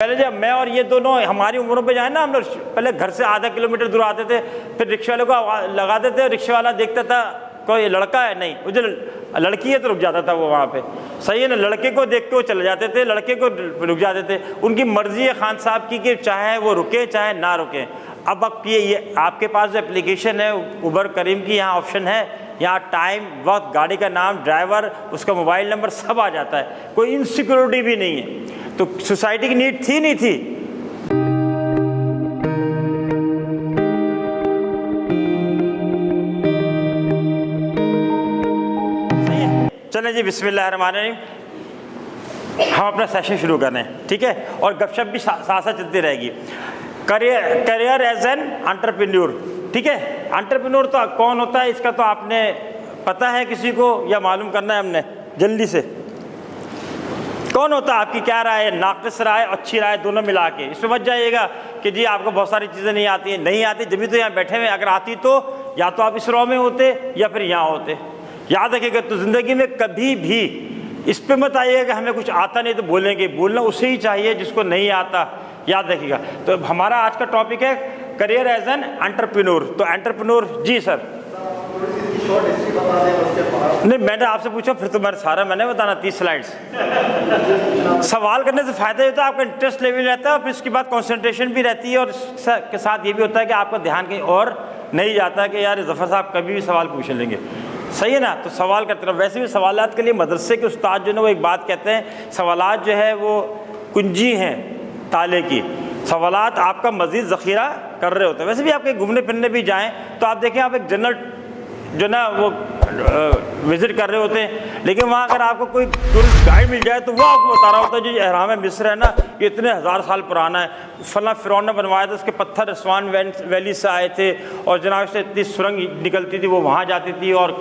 पहले जब मैं और ये दोनों हमारी उम्रों पे जाए ना, हम लोग पहले घर से आधा किलोमीटर दूर आते थे, फिर रिक्शे वाले को लगाते थे, रिक्शे वाला देखता था कोई लड़का है, नहीं वो जो लड़की है तो रुक जाता था वो वहाँ पे, सही है ना। लड़के को देख के वो चले जाते थे, लड़के को रुक जाते थे। उनकी मर्जी है खान साहब की कि चाहे वो रुके चाहे ना रुके। अब ये आपके पास जो एप्लीकेशन है उबर करीम की, यहाँ ऑप्शन है, यहाँ टाइम, वक्त, गाड़ी का नाम, ड्राइवर, उसका मोबाइल नंबर सब आ जाता है, कोई इनसिक्योरिटी भी नहीं है। तो सोसाइटी की नीड थी नहीं थी? सही है। चलें जी, बिस्मिल्लाहिर्रहमानिर्रहीम, हम अपना सेशन शुरू कर रहे हैं, ठीक है। और गपशप भी साथ साथ चलती रहेगी। करियर एज एन एंटरप्रेन्योर, ठीक है। एंटरप्रेन्योर तो कौन होता है, इसका तो आपने पता है किसी को, या मालूम करना है हमने जल्दी से? कौन होता है? आपकी क्या राय है? नाक़िस राय, अच्छी राय, दोनों मिला के। इसमें मत जाइएगा कि जी आपको बहुत सारी चीज़ें नहीं आती हैं। नहीं आती जब भी तो यहाँ बैठे हुए, अगर आती तो या तो आप इस रॉ में होते या फिर यहाँ होते। याद रखिएगा। तो ज़िंदगी में कभी भी इस पे मत आइएगा कि हमें कुछ आता नहीं तो बोलेंगे, बोलना उसे ही चाहिए जिसको नहीं आता। याद रखिएगा। तो हमारा आज का टॉपिक है करियर एज एन एंटरप्रेन्योर। तो एंटरप्रेन्योर, जी सर। नहीं, मैंने आपसे पूछा, फिर तो मैंने बताना 30 स्लाइड्स। सवाल करने से फ़ायदा ये होता है, आपका इंटरेस्ट लेवल रहता है, और फिर इसके बाद कंसंट्रेशन भी रहती है, और के साथ ये भी होता है कि आपका ध्यान कहीं और नहीं जाता कि यार ज़फ़र साहब कभी भी सवाल पूछ लेंगे, सही है ना। तो सवाल करते रहो। वैसे भी सवालात के लिए मदरसे के उस्ताद जो है वो एक बात कहते हैं, सवालात जो है वो कुंजी हैं ताले की। सवालात आपका मज़ीद ज़ख़ीरा कर रहे होते हैं। वैसे भी आप कहीं घूमने फिरने भी जाएँ तो आप देखें, आप एक जनरल जो ना वो विज़िट कर रहे होते हैं, लेकिन वहाँ अगर आपको कोई टूरिस्ट गाइड मिल जाए तो वो आपको बता रहा होता है जो एहराम मिस्र है ना, ये इतने हज़ार साल पुराना है, फला फ़िरौन ने बनवाया था, उसके पत्थर अस्वान वैली से आए थे, और जनाब से इतनी सुरंग निकलती थी वो वहाँ जाती थी, और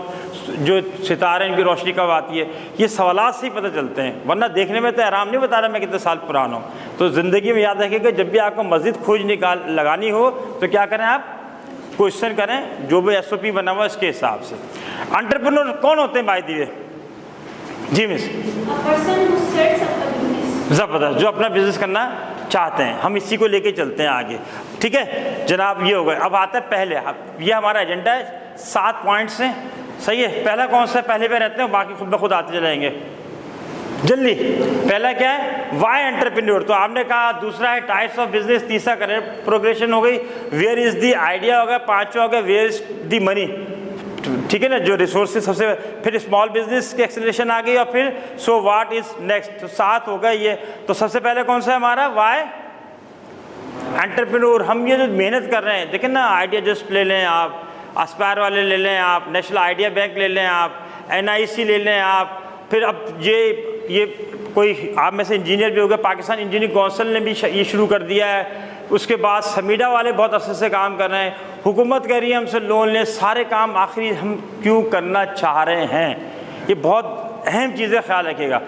जो सितारे इनकी रोशनी कब आती है, ये सवालात से ही पता चलते हैं। वरना देखने में तो एहराम नहीं बता रहा मैं कितने साल पुराना हूँ। तो ज़िंदगी में याद रखिएगा, जब भी आपको मज़ीद खोज लगानी हो तो क्या करें, आप क्वेश्चन करें, जो भी SOP बना हुआ इसके हिसाब से। एंटरप्रेन्योर कौन होते हैं भाई दिए? जी मिस। ज़बरदस्त, जो अपना बिजनेस करना चाहते हैं। हम इसी को लेके चलते हैं आगे, ठीक है जनाब। ये हो गए। अब आता है पहले, ये हमारा एजेंडा है, 7 पॉइंट्स हैं, सही है। पहला कौन सा पहले पे रहते हैं, बाकी खुद ब खुद आते चलेंगे जल्दी। पहला क्या है? Why entrepreneur. तो आपने कहा। दूसरा है टाइप्स ऑफ बिजनेस। तीसरा करियर प्रोग्रेशन हो गई। वेयर इज़ दी आइडिया हो गया। पांचवा हो गया वेयर इज़ दी मनी, ठीक है ना, जो रिसोर्सेज सबसे। फिर स्मॉल बिजनेस की एक्सेलरेशन आ गई, और फिर सो व्हाट इज नेक्स्ट। तो 7 हो गए ये। तो सबसे पहले कौन सा है हमारा? Why entrepreneur. हम ये जो मेहनत कर रहे हैं, देखें ना, आइडिया जस्ट ले लें आप, एस्पायर वाले ले लें आप, नेशनल आइडिया बैंक ले लें आप, NIC ले लें आप, फिर अब ये कोई आप में से इंजीनियर भी होगा, पाकिस्तान इंजीनियरिंग काउंसिल ने भी ये शुरू कर दिया है। उसके बाद समीडा वाले बहुत अच्छे से काम कर रहे हैं। हुकूमत कह रही है हमसे लोन लें। सारे काम आखिरी हम क्यों करना चाह रहे हैं, ये बहुत अहम चीज़ें ख्याल रखिएगा।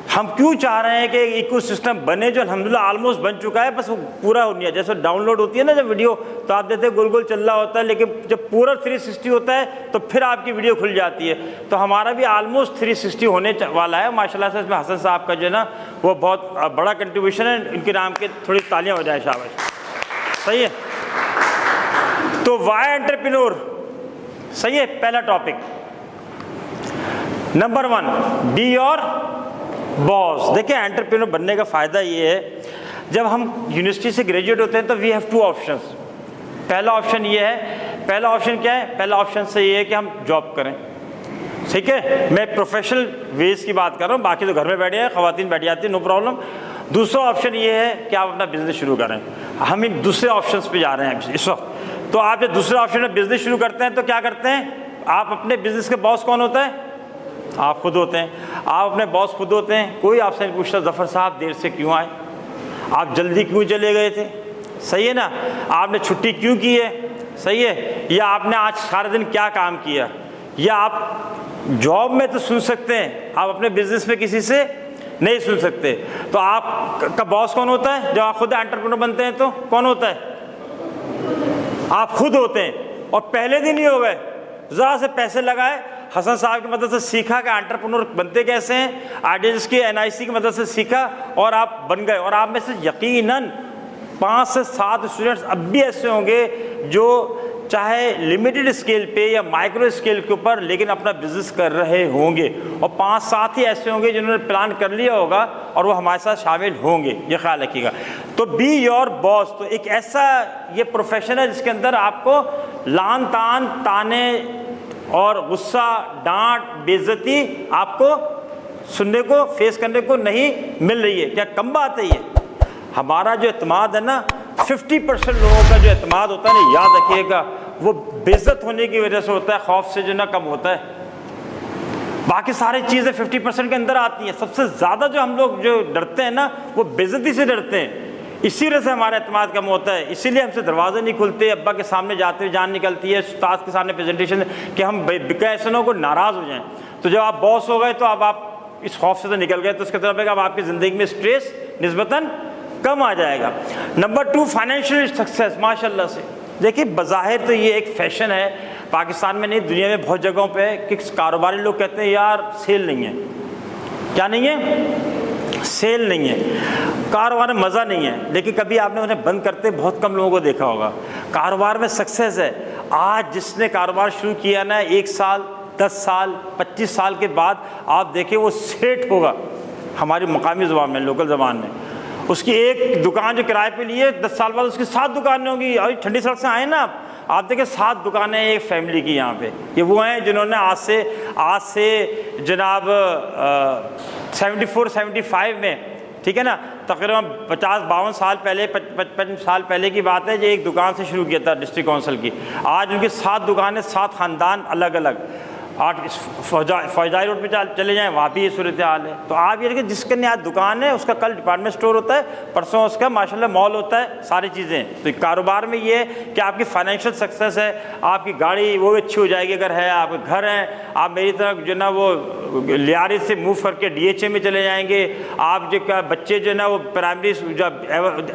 हम क्यों चाह रहे हैं कि इकोसिस्टम बने, जो अल्हम्दुलिल्लाह ऑलमोस्ट बन चुका है, बस वो पूरा हो नहीं है। जैसे डाउनलोड होती है ना जब वीडियो, तो आप देखते हैं गोल गोल चल रहा होता है, लेकिन जब पूरा 360 होता है तो फिर आपकी वीडियो खुल जाती है। तो हमारा भी ऑलमोस्ट 360 होने वाला है माशाल्लाह से। इसमें हसन साहब का जो है ना वो बहुत बड़ा कंट्रीब्यूशन है। इनके नाम के थोड़ी तालियाँ हो जाए, शाबाश, सही है। तो वाई एंटरप्रेन्योर, सही है, पहला topic. Number 1, be your boss. देखिए, एंटरप्रेन्योर बनने का फ़ायदा ये है, जब हम यूनिवर्सिटी से ग्रेजुएट होते हैं तो वी हैव 2 ऑप्शंस। पहला ऑप्शन ये है, पहला ऑप्शन क्या है? पहला ऑप्शन से ये है कि हम जॉब करें, ठीक है। मैं प्रोफेशनल वेज की बात कर रहा हूँ, बाकी तो घर में बैठे हैं, ख़वातीन बैठ जाती हैं, नो प्रॉब्लम। दूसरा ऑप्शन ये है कि आप अपना बिज़नेस शुरू करें। हम इन दूसरे ऑप्शन पे जा रहे हैं इस वक्त। तो आप जब दूसरे ऑप्शन में बिज़नेस शुरू करते हैं तो क्या करते हैं आप? अपने बिज़नेस के बॉस कौन होता है? आप खुद होते हैं। आप अपने बॉस खुद होते हैं। कोई आपसे नहीं पूछता ज़फ़र साहब देर से क्यों आए, आप जल्दी क्यों चले गए थे, सही है ना, आपने छुट्टी क्यों की है, सही है, या आपने आज सारा दिन क्या काम किया। या आप जॉब में तो सुन सकते हैं, आप अपने बिजनेस में किसी से नहीं सुन सकते। तो आपका बॉस कौन होता है? जब आप खुद एंटरप्रेन्योर बनते हैं तो कौन होता है? आप खुद होते हैं। और पहले दिन ही हो गए, ज़रा से पैसे लगाए, हसन साहब की मदद से सीखा कि एंटरप्रेन्योर बनते कैसे हैं, आइडियाज की NIC की मदद से सीखा और आप बन गए। और आप में से यकीनन 5 से 7 स्टूडेंट्स अब भी ऐसे होंगे जो चाहे लिमिटेड स्केल पे या माइक्रो स्केल के ऊपर लेकिन अपना बिजनेस कर रहे होंगे, और 5-7 ही ऐसे होंगे जिन्होंने प्लान कर लिया होगा और वो हमारे साथ शामिल होंगे, ये ख्याल रखिएगा। तो बी योर बॉस, तो एक ऐसा ये प्रोफेशन है जिसके अंदर आपको लान तान, ताने और गुस्सा, डांट, बेइज्जती आपको सुनने को, फेस करने को नहीं मिल रही है। क्या कम बात है ये? हमारा जो एतमाद है ना, 50% लोगों का जो एतमाद होता है ना, याद रखिएगा, वो बेइज्जत होने की वजह से होता है, खौफ से जो ना कम होता है। बाकी सारी चीज़ें 50% के अंदर आती हैं। सबसे ज़्यादा जो हम लोग जो डरते हैं ना, वो बेइज्जती से डरते हैं। इसी वजह से हमारा एतमाद कम होता है, इसीलिए हमसे दरवाजे नहीं खुलते, अब्बा के सामने जाते हुए जान निकलती है, उस्ताद के सामने प्रेजेंटेशन, कि हम बिकायसनों को नाराज़ हो जाएं। तो जब आप बॉस हो गए तो अब आप इस खौफ से तो निकल गए, तो उसके तरफ अब आपकी ज़िंदगी में स्ट्रेस निस्बतन कम आ जाएगा। Number 2, financial success. माशाल्लाह से देखिए, बज़ाहिर तो ये एक फैशन है पाकिस्तान में नहीं, दुनिया में बहुत जगहों पे कि कारोबारी लोग कहते हैं यार सेल नहीं है। क्या नहीं है? सेल नहीं है, कारोबार में मज़ा नहीं है। लेकिन कभी आपने उन्हें बंद करते बहुत कम लोगों को देखा होगा। कारोबार में सक्सेस है। आज जिसने कारोबार शुरू किया ना, 1 साल, 10 साल, 25 साल के बाद आप देखिए वो सेठ होगा। हमारी मकामी ज़बान में, लोकल ज़बान में, उसकी एक दुकान जो किराए पे लिए, 10 साल बाद उसकी 7 दुकानें होंगी। और ठंडी सड़क से आए ना आप देखिए 7 दुकानें एक फैमिली की यहाँ पे। ये वो हैं जिन्होंने आज से जनाब 74-75 में, ठीक है ना, तकरीबन 50-52 साल पहले, 55 साल पहले की बात है, जो एक दुकान से शुरू किया था डिस्ट्रिक्ट काउंसिल की। आज उनकी 7 दुकानें, 7 ख़ानदान अलग अलग। 8 फौजाई रोड पे चले जाएं, वहाँ भी ये सूरत हाल है। तो आप ये देखिए, जिसके यहाँ दुकान है उसका कल डिपार्टमेंट स्टोर होता है, परसों उसका माशाल्लाह मॉल होता है, सारी चीज़ें। तो कारोबार में ये है कि आपकी फाइनेंशियल सक्सेस है, आपकी गाड़ी वो भी अच्छी हो जाएगी अगर है, आपके घर हैं, आप मेरी तरह जो ना वो लियारी से मूव करके DHA में चले जाएंगे, आप जो बच्चे जो ना वो प्राइमरी जो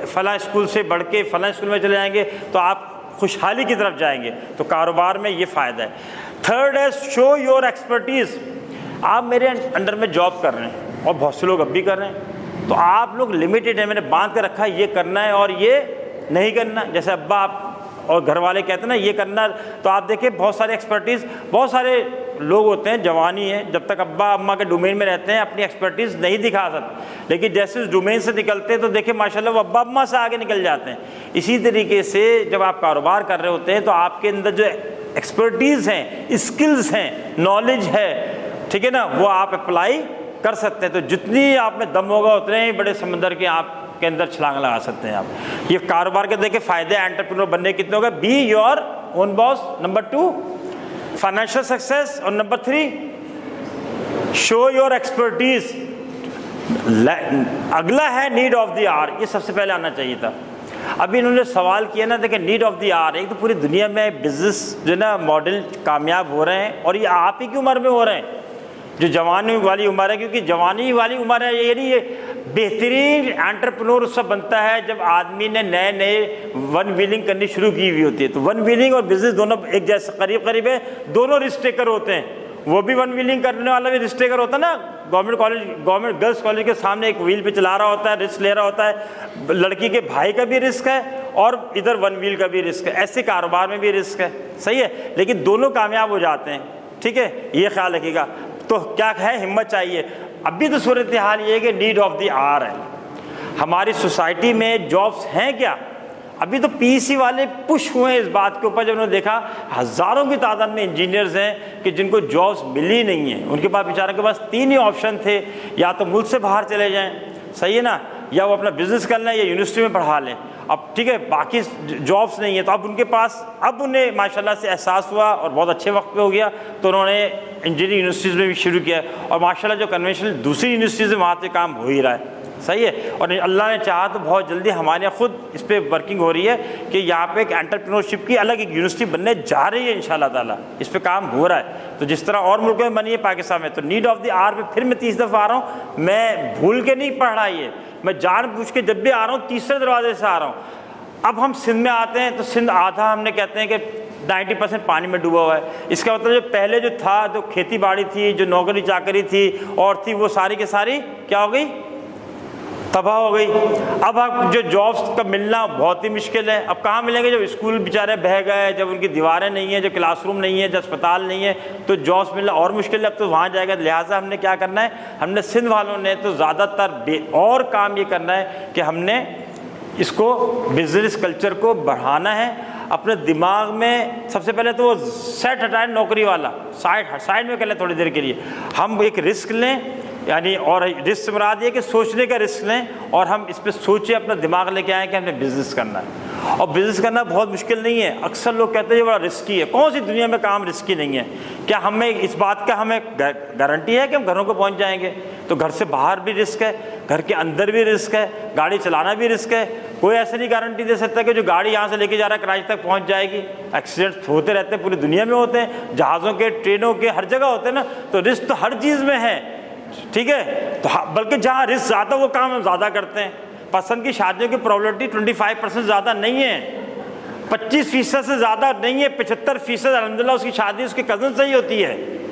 फलां स्कूल से बढ़ के फलां स्कूल में चले जाएंगे, तो आप खुशहाली की तरफ जाएंगे। तो कारोबार में ये फ़ायदा है। 3rd है शो योर एक्सपर्टीज़। आप मेरे अंडर में जॉब कर रहे हैं और बहुत से लोग अब भी कर रहे हैं, तो आप लोग लिमिटेड है, मैंने बांध कर रखा है ये करना है और ये नहीं करना। जैसे अब्बा आप और घर वाले कहते हैं ना ये करना, तो आप देखिए बहुत सारे एक्सपर्टीज़, बहुत सारे लोग होते हैं, जवानी है, जब तक अब्बा अम्मा के डोमेन में रहते हैं अपनी एक्सपर्टीज़ नहीं दिखा सकते, लेकिन जैसे उस डोमेन से निकलते हैं तो देखिए माशाल्लाह वो अब्बा अम्मा से आगे निकल जाते हैं। इसी तरीके से जब आप कारोबार कर रहे होते हैं तो आपके अंदर जो एक्सपर्टीज़ हैं, स्किल्स हैं, नॉलेज है, ठीक है ना, वो आप अप्लाई कर सकते हैं। तो जितनी आप में दम होगा उतने ही बड़े समंदर के आप के अंदर छलांग लगा सकते हैं आप। ये कारोबार के देखिए फ़ायदे, एंटरप्रेन्योर बनने कितने होगा? Be your own boss, number 2 financial success, और नंबर 3 शो योर एक्सपर्टीज़। अगला है नीड ऑफ द आवर, ये सबसे पहले आना चाहिए था। अभी इन्होंने सवाल किया ना, देखिए नीड ऑफ द आवर, एक तो पूरी दुनिया में बिजनेस जो ना मॉडल कामयाब हो रहे हैं और ये आप ही की उम्र में हो रहे हैं, जो जवानी वाली उम्र है, क्योंकि जवानी वाली उम्र है ये नहीं, ये बेहतरीन एंटरप्रेन्योर उससे बनता है जब आदमी ने नए नए वन व्हीलिंग करनी शुरू की हुई होती है। तो वन व्हीलिंग और बिजनेस दोनों एक जैसे करीब करीब है, दोनों रिस्क टेकर होते हैं। वो भी वन व्हीलिंग करने वाला भी रिस्क टेकर होता है ना, गवर्नमेंट गर्ल्स कॉलेज के सामने एक व्हील पे चला रहा होता है, रिस्क ले रहा होता है। लड़की के भाई का भी रिस्क है और इधर वन व्हील का भी रिस्क है, ऐसे कारोबार में भी रिस्क है, सही है, लेकिन दोनों कामयाब हो जाते हैं, ठीक है, ये ख्याल रखिएगा। तो क्या है, हिम्मत चाहिए। अभी तो सूरत हाल ये है कि नीड ऑफ द आवर है। हमारी सोसाइटी में जॉब्स हैं क्या? अभी तो PEC वाले पुश हुए इस बात के ऊपर, जब उन्होंने देखा हज़ारों की तादाद में इंजीनियर्स हैं कि जिनको जॉब्स मिली नहीं है। उनके पास बेचारों के पास 3 ही ऑप्शन थे, या तो मुल्क से बाहर चले जाएं, सही है ना, या वो अपना बिजनेस कर लें या यूनिवर्सिटी में पढ़ा लें। अब ठीक है, बाकी जॉब्स नहीं है, तो अब उनके पास, अब उन्हें माशाल्लाह से एहसास हुआ और बहुत अच्छे वक्त पे हो गया, तो उन्होंने इंजीनियरिंग यूनिवर्सिटीज़ में भी शुरू किया। और माशाल्लाह जो कन्वेंशनल दूसरी यूनिवर्सिटीज़ है वहाँ पे काम हो ही रहा है, सही है। और अल्लाह ने चाहा तो बहुत जल्दी हमारे यहाँ खुद इस पर वर्किंग हो रही है कि यहाँ पे एक एंटरप्रेन्योरशिप की अलग एक यूनिवर्सिटी बनने जा रही है इंशाल्लाह ताला, इस पे काम हो रहा है। तो जिस तरह और मुल्कों में बनी है पाकिस्तान में, तो नीड ऑफ द आवर पे फिर मैं 30 दफ़ा आ रहा हूँ, मैं भूल के नहीं पढ़ रहा, ये मैं जानबूझ के जब भी आ रहा हूँ तीसरे दरवाजे से आ रहा हूँ। अब हम सिंध में आते हैं तो सिंध आधा हमने कहते हैं कि 90% पानी में डूबा हुआ है। इसका मतलब जो पहले जो था, जो खेती बाड़ी थी, जो नौकरी चाकरी थी और थी, वो सारी की सारी क्या हो गई, तबाह हो गई। अब आप जो जॉब्स का मिलना बहुत ही मुश्किल है। अब कहाँ मिलेंगे, जब स्कूल बेचारे बह गए, जब उनकी दीवारें नहीं है, जब क्लासरूम नहीं है, जब अस्पताल नहीं है, तो जॉब्स मिलना और मुश्किल है। अब तो वहाँ जाएगा। लिहाजा हमने क्या करना है, हमने सिंध वालों ने तो ज़्यादातर और काम ये करना है कि हमने इसको बिजनेस कल्चर को बढ़ाना है। अपने दिमाग में सबसे पहले तो वो सेट हटाएं, नौकरी वाला साइड में कर लें थोड़ी देर के लिए। हम एक रिस्क लें, यानी और रिस्क मुराद ये कि सोचने का रिस्क लें और हम इस पर सोचें, अपना दिमाग लेके आएँ कि हमने बिज़नेस करना है। और बिज़नेस करना बहुत मुश्किल नहीं है। अक्सर लोग कहते हैं ये बड़ा रिस्की है। कौन सी दुनिया में काम रिस्की नहीं है? क्या हमें इस बात का हमें गारंटी है कि हम घरों को पहुंच जाएंगे? तो घर से बाहर भी रिस्क है, घर के अंदर भी रिस्क है, गाड़ी चलाना भी रिस्क है। कोई ऐसे नहीं गारंटी दे सकता कि जो गाड़ी यहाँ से लेके जा रहा है कराची तक पहुँच जाएगी। एक्सीडेंट्स होते रहते हैं, पूरी दुनिया में होते हैं, जहाज़ों के, ट्रेनों के, हर जगह होते हैं ना। तो रिस्क तो हर चीज़ में है, ठीक है। तो बल्कि जहाँ रिस्क ज़्यादा वो काम हम ज़्यादा करते हैं। पसंद की शादियों की प्रोबेबिलिटी 25% ज़्यादा नहीं है, 25% से ज़्यादा नहीं है, 75% अल्हम्दुलिल्लाह उसकी शादी उसके कज़न से ही होती है।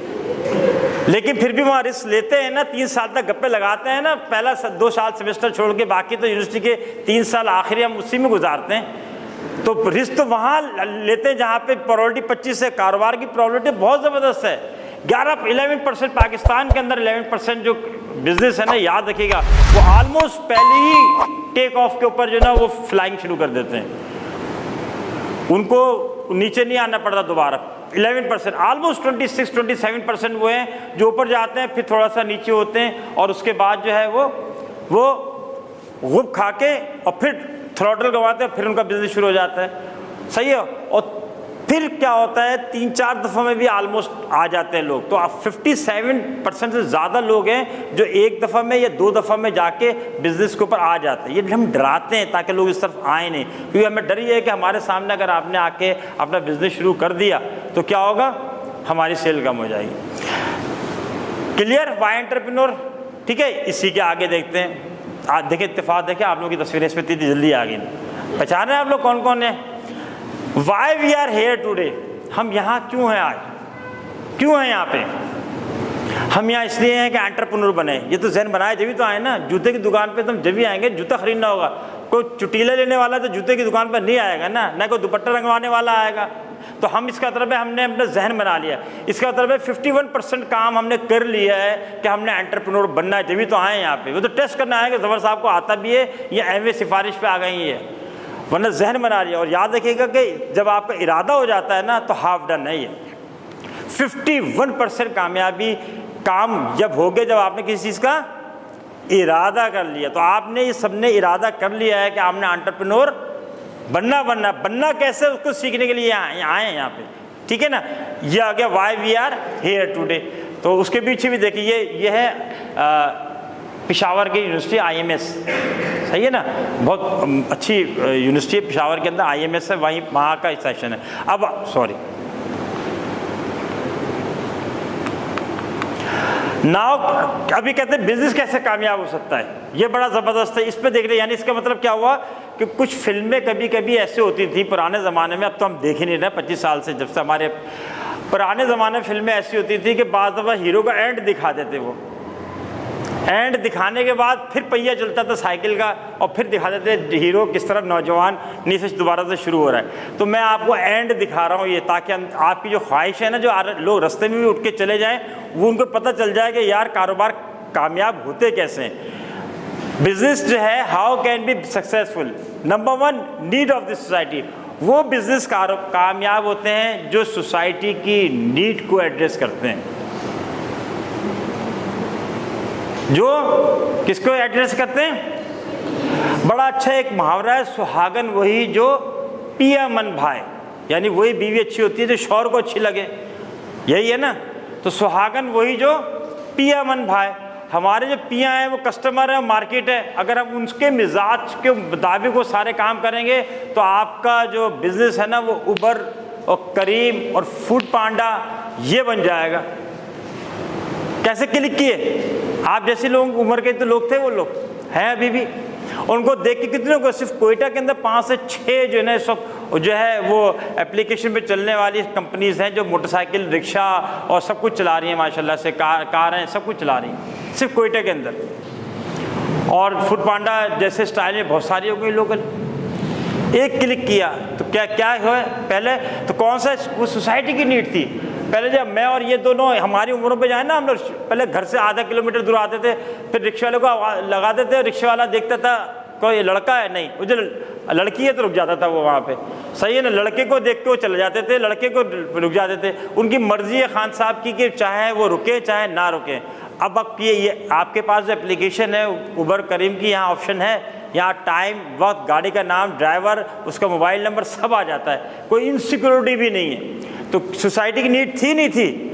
लेकिन फिर भी वहाँ रिस्क लेते हैं ना, 3 साल तक गप्पे लगाते हैं ना, पहला 2 साल सेमेस्टर छोड़ के, बाकी तो यूनिवर्सिटी के 3 साल आखिरी हम उसी में गुजारते हैं। तो रिस्क तो वहाँ लेते हैं जहाँ पे प्रोबेबिलिटी 25 है। कारोबार की प्रोबेबिलिटी बहुत ज़बरदस्त है। 11-11% पाकिस्तान के अंदर 11% जो बिजनेस है ना, याद रखिएगा, वो ऑलमोस्ट पहले ही टेक ऑफ के ऊपर जो ना वो फ्लाइंग शुरू कर देते हैं। उनको नीचे नहीं आना पड़ता दोबारा। 11%, ऑलमोस्ट 26-27% वो हैं जो ऊपर जाते हैं, फिर थोड़ा सा नीचे होते हैं और उसके बाद जो है वो गुब खा के और फिर थ्रॉटल गंवाते हैं, फिर उनका बिजनेस शुरू हो जाता है। सही है। और फिर क्या होता है, 3-4 दफ़ा में भी ऑलमोस्ट आ जाते हैं लोग। तो आप 57% से ज़्यादा लोग हैं जो एक दफ़ा में या 2 दफ़ा में जाके बिज़नेस के ऊपर आ जाते हैं। ये हम डराते हैं ताकि लोग इस तरफ आए नहीं, क्योंकि हमें डर ये है कि हमारे सामने अगर आपने आके अपना बिज़नेस शुरू कर दिया तो क्या होगा, हमारी सेल कम हो जाएगी। क्लियर? वाई एंटरप्रेन्योर, ठीक है। इसी के आगे देखते हैं। आज देखें, इत्तेफाक देखें, आप लोगों की तस्वीरें इस पर इतनी जल्दी आ गई। पहचान रहे हैं आप लोग कौन कौन है? Why we are here today? हम यहाँ क्यों हैं आज? क्यों हैं यहाँ पे? हम यहाँ इसलिए हैं कि एंटरप्रेन्योर बने। ये तो जहन बनाए जब भी तो आए ना। जूते की दुकान पे तुम जब भी आएंगे, जूता खरीदना होगा। कोई चुटीला लेने वाला तो जूते की दुकान पर नहीं आएगा ना कोई दुपट्टा रंगवाने वाला आएगा। तो हम इसका मतलब है हमने अपना जहन बना लिया। इसका मतलब है 51% काम हमने कर लिया है कि हमने एंटरप्रेन्योर बनना है, जब भी तो आए यहाँ पे। वो तो टेस्ट करना है कि ज़फ़र साहब को आता भी है या एमए सिफारिश पे आ गई है, वरना जहन बना लिया। और याद रखिएगा कि जब आपका इरादा हो जाता है ना तो हाफ डन है ये। 51% कामयाबी काम जब हो गए, जब आपने किसी चीज़ का इरादा कर लिया। तो आपने ये सबने इरादा कर लिया है कि आपने एंटरप्रेन्योर बनना कैसे, उसको सीखने के लिए आए हैं यहाँ पे, ठीक है ना। ये आ गया why we are here today. तो उसके पीछे भी देखिए, ये है पेशावर की यूनिवर्सिटी IMS, सही है ना, बहुत अच्छी यूनिवर्सिटी है पेशावर के अंदर, IMS है, वहाँ का सेक्शन है। अब सॉरी नाउ अभी कहते हैं बिजनेस कैसे कामयाब हो सकता है, ये बड़ा ज़बरदस्त है। इस पे देख रहे, यानी इसका मतलब क्या हुआ कि कुछ फिल्में कभी कभी ऐसे होती थी पुराने ज़माने में, अब तो हम देख ही नहीं रहे 25 साल से, जब से हमारे पुराने ज़माने में फिल्में ऐसी होती थी कि बाज़ दफ़ा हीरो का एंड दिखा देते। वो एंड दिखाने के बाद फिर पहिया चलता था साइकिल का और फिर दिखा देते हीरो किस तरह नौजवान नीचे से दोबारा से शुरू हो रहा है। तो मैं आपको एंड दिखा रहा हूँ ये, ताकि आपकी जो ख्वाहिश है ना, जो लोग रास्ते में भी उठ के चले जाएं, वो उनको पता चल जाए कि यार कारोबार कामयाब होते कैसे हैं। बिजनेस जो है how can be successful, number 1 need of the society. वो बिजनेस कामयाब होते हैं जो सोसाइटी की नीड को एड्रेस करते हैं, जो किसको एड्रेस करते हैं। बड़ा अच्छा एक मुहावरा है, सुहागन वही जो पिया मन भाए, यानी वही बीवी अच्छी होती है जो शौहर को अच्छी लगे, यही है ना। तो सुहागन वही जो पिया मन भाए। हमारे जो पिया हैं वो कस्टमर है, मार्केट है। अगर हम उनके मिजाज के मुताबिक वो सारे काम करेंगे तो आपका जो बिजनेस है ना वो उबर और करीम और फूड पांडा ये बन जाएगा। कैसे क्लिक किए? आप जैसे लोग उम्र के तो लोग थे, वो लोग हैं अभी भी। उनको देख के कितने को, सिर्फ कोयटा के अंदर 5 से 6 जो है ना सब जो है वो एप्लीकेशन पे चलने वाली कंपनीज़ हैं जो मोटरसाइकिल, रिक्शा और सब कुछ चला रही हैं माशाल्लाह से, कारें सब कुछ चला रही हैं सिर्फ कोयटा के अंदर। और फूड पांडा जैसे स्टाइल में बहुत सारी हो गई लोकल। एक क्लिक किया तो क्या हुआ, पहले तो कौन सा वो सोसाइटी की नीड थी। पहले जब मैं और ये दोनों हमारी उम्रों पे जाए ना, हम लोग पहले घर से आधा किलोमीटर दूर आते थे, फिर रिक्शे वाले को लगाते थे, रिक्शे वाला देखता था कोई लड़का है, नहीं वो जो लड़की है तो रुक जाता था वो वहाँ पे, सही है ना, लड़के को देख के वो चले जाते थे, लड़के को रुक जाते थे। उनकी मर्जी है खान साहब की कि चाहे वो रुके चाहे ना रुके। अब ये आपके पास जो एप्लीकेशन है उबर करीम की, यहाँ ऑप्शन है, यहाँ टाइम, वक्त, गाड़ी का नाम, ड्राइवर, उसका मोबाइल नंबर सब आ जाता है, कोई इनसिक्योरिटी भी नहीं है। तो सोसाइटी की नीड थी नहीं थी।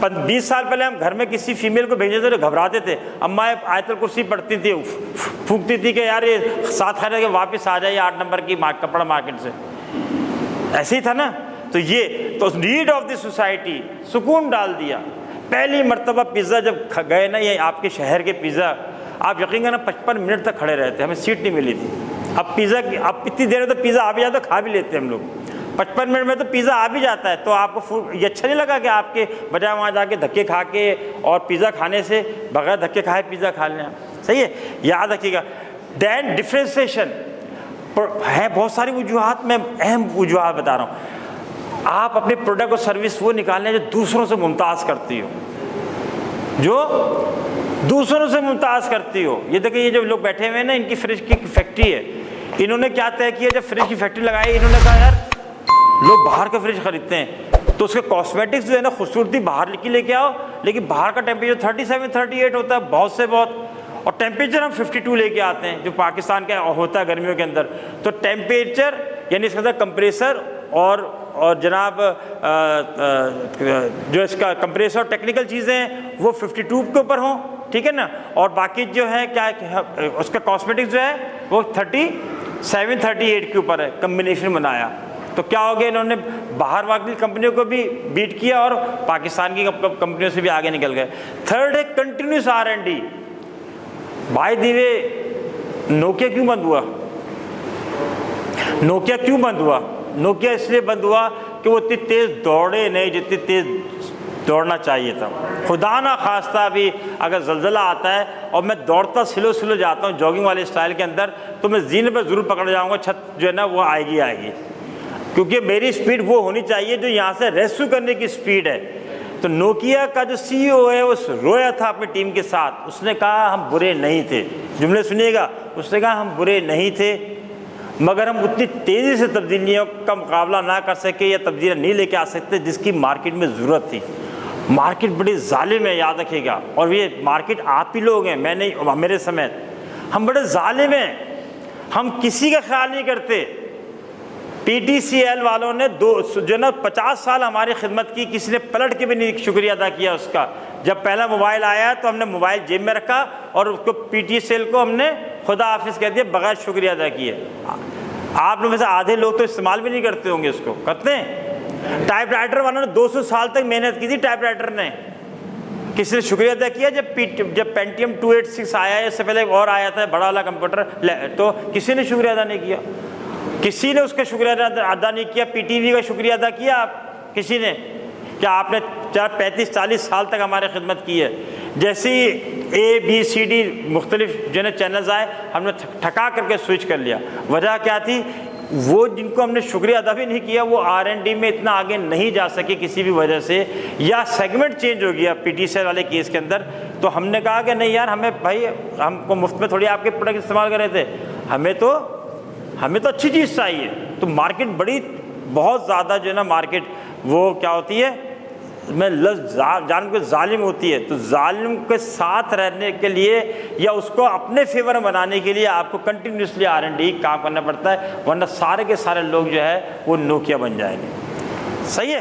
20 साल पहले हम घर में किसी फीमेल को भेजे थे तो घबराते थे, अम्मा आयतुल कुर्सी पढ़ती थी, फूंकती थी कि यार ये 7 खैर के वापस आ जाए 8 नंबर की कपड़ा मार्केट से, ऐसे ही था ना। तो ये तो नीड ऑफ द सोसाइटी सुकून डाल दिया। पहली मरतबा पिज़्ज़ा जब गए ना, ये आपके शहर के पिज़्ज़ा, आप यकीन करना 55 मिनट तक खड़े रहते, हमें सीट नहीं मिली थी। अब पिज़्ज़ा की अब इतनी देर में तो पिज़्ज़ा आ भी जाता, खा भी लेते हम लोग, 55 मिनट में तो पिज़्ज़ा आ भी जाता है। तो आपको ये अच्छा नहीं लगा कि आपके बजाय वहाँ जाके धक्के खा के और पिज़्ज़ा खाने से बगैर धक्के खाए पिज़्ज़ा खा लेना, सही है, याद रखिएगा। दैन डिफ्रेंसिएशन है, बहुत सारी वजूहात में अहम वजूहात बता रहा हूँ। आप अपने प्रोडक्ट और सर्विस वो निकालने जो दूसरों से मुमताज़ करती हो, जो दूसरों से मुमताज़ करती हो। ये देखिए, ये जो लोग बैठे हुए हैं ना, इनकी फ्रिज की फैक्ट्री है। इन्होंने क्या तय किया, जब फ्रिज की फैक्ट्री लगाई, इन्होंने कहा यार लोग बाहर का फ्रिज खरीदते हैं तो उसके कॉस्मेटिक्स जो है ना, खूबसूरती बाहर की लेके आओ, लेकिन बाहर का टेम्परेचर 37-38 होता है बहुत से बहुत, और टेम्परेचर हम 52 लेके आते हैं जो पाकिस्तान का होता है गर्मियों के अंदर। तो टेम्परेचर यानी इसके अंदर कंप्रेसर और जनाब जो इसका कंप्रेसर टेक्निकल चीज़ें हैं वो 52 के ऊपर हों, ठीक है ना, और बाकी जो है क्या उसका कॉस्मेटिक्स जो है वो 37-38 के ऊपर है, कम्बिनेशन बनाया। तो क्या हो गया, इन्होंने बाहर वाली कंपनियों को भी बीट किया और पाकिस्तान की कंपनियों से भी आगे निकल गए। थर्ड है continuous R&D। By the way Nokia क्यों बंद हुआ? नोकिया क्यों बंद हुआ? नोकिया इसलिए बंद हुआ कि वो इतनी तेज़ दौड़े नहीं जितनी तेज़ दौड़ना चाहिए था। खुदा ना खास्ता भी अगर ज़लज़ला आता है और मैं दौड़ता स्लो जाता हूँ जॉगिंग वाले स्टाइल के अंदर, तो मैं ज़ीने पर ज़रूर पकड़ जाऊँगा, छत जो है ना वो आएगी, क्योंकि मेरी स्पीड वो होनी चाहिए जो यहाँ से रेस्क्यू करने की स्पीड है। तो नोकिया का जो CEO है वो रोया था अपनी टीम के साथ, उसने कहा हम बुरे नहीं थे, जुमले सुनिएगा, उसने कहा हम बुरे नहीं थे, मगर हम उतनी तेज़ी से तब्दीलियों का मुकाबला ना कर सके या तब्दीलियाँ नहीं लेके आ सकते जिसकी मार्केट में ज़रूरत थी। मार्केट बड़ी जालिम है, याद रखिएगा, और ये मार्केट आप ही लोग हैं, मैं नहीं, मेरे समेत हम बड़े जालिम हैं, हम किसी का ख्याल नहीं करते। PTCL वालों ने जो ना 50 साल हमारी खिदमत की, किसी ने पलट के भी नहीं शुक्रिया अदा किया उसका। जब पहला मोबाइल आया तो हमने मोबाइल जेब में रखा और उसको PTCL को हमने खुदा हाफिज़ कह दिया बगैर शुक्रिया अदा किए। आप लोग में से आधे लोग तो इस्तेमाल भी नहीं करते होंगे इसको, करते हैं? टाइपराइटर वालों ने 200 साल तक मेहनत की थी, टाइपराइटर ने, किसी ने शुक्रिया अदा किया? जब पेंटियम 286 आया, इससे पहले और आया था बड़ा वाला कंप्यूटर, तो किसी ने शुक्रिया अदा नहीं किया, किसी ने उसका शुक्रिया अदा नहीं किया। PTV का शुक्रिया अदा किया आप किसी ने? क्या आपने 35-40 साल तक हमारी खिदमत की है? जैसे ABCD मुख्तलिफ जो है चैनल्स आए, हमने ठका करके स्विच कर लिया। वजह क्या थी? वो जिनको हमने शुक्रिया अदा भी नहीं किया वो R&D में इतना आगे नहीं जा सके किसी भी वजह से, या सेगमेंट चेंज हो गया PTCL वाले केस के अंदर। तो हमने कहा कि नहीं यार, हमें भाई हमको मुफ्त में थोड़ी आपके प्रोडक्ट इस्तेमाल कर रहे थे, हमें तो अच्छी चीज़ चाहिए। तो मार्केट बहुत ज़्यादा जो है ना मार्केट वो क्या होती है, मैं जान के जालिम होती है। तो जालिम के साथ रहने के लिए या उसको अपने फेवर में बनाने के लिए आपको कंटिन्यूसली R&D काम करना पड़ता है, वरना सारे के सारे लोग जो है वो नोकिया बन जाएंगे। सही है।